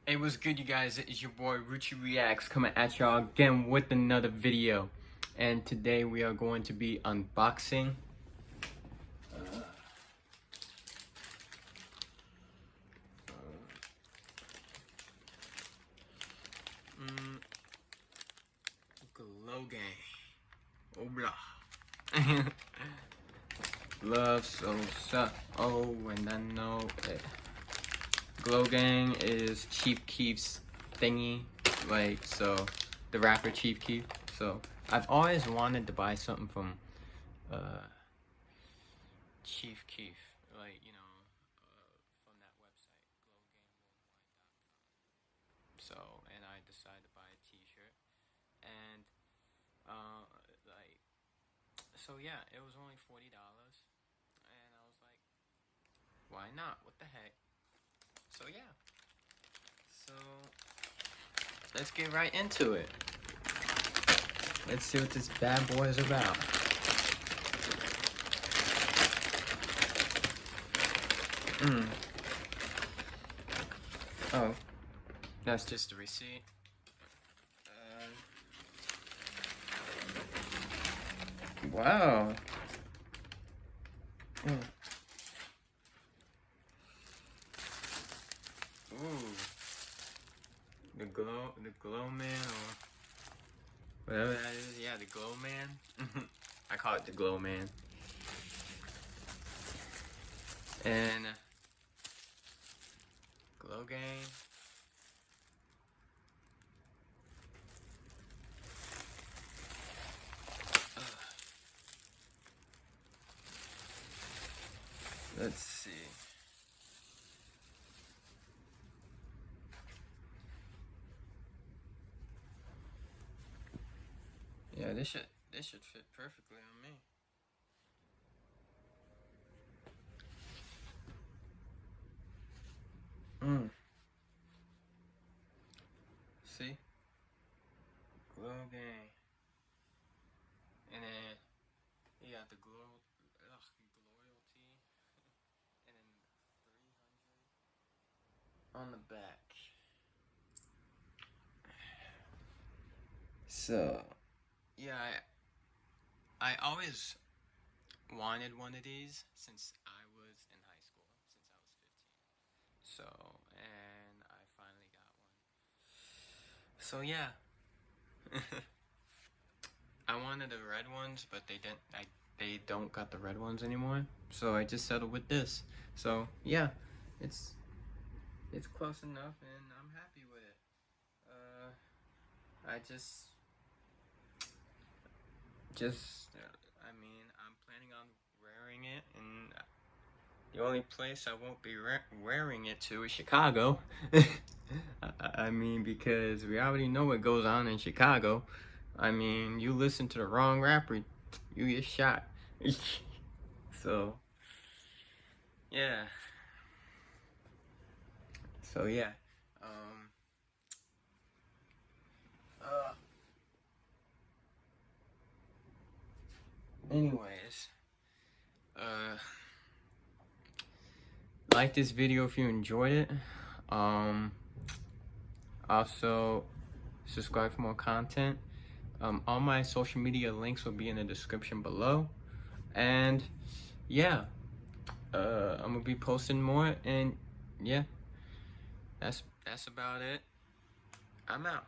Hey, what's good, you guys? It's your boy Rucci Reacts coming at y'all again with another video. And today we are going to be unboxing Glow Gang. Oh blah. Love so. Oh, and I know it. Glow Gang is Chief Keef's thingy, like, so the rapper Chief Keef. So I've always wanted to buy something from Chief Keef, like, from that website, glowgangworldwide.com. So, and I decided to buy a t-shirt, and like, so yeah, it was only $40, and I was like, why not? What the heck? So yeah, so let's get right into it. Let's see what this bad boy is about. Oh, that's just a receipt. Wow. Ooh. The glow man, or whatever that is. Yeah, the glow man. I call it the glow man. And Glow Gang. Let's see. Yeah, this should fit perfectly on me. See? Glow Gang. And then you got the glow loyalty. And then 300 on the back. So yeah, I always wanted one of these since I was in high school, since I was 15. So, and I finally got one. So yeah. I wanted the red ones, but they don't got the red ones anymore. So I just settled with this. So yeah, it's close enough, and I'm happy with it. I mean, I'm planning on wearing it, and the only place I won't be wearing it to is Chicago. I mean, because we already know what goes on in Chicago. I mean, you listen to the wrong rapper, you get shot. So, yeah. So, yeah. Anyways, like this video if you enjoyed it. Also, subscribe for more content. All my social media links will be in the description below. And yeah, I'm gonna be posting more, and yeah, that's about it. I'm out.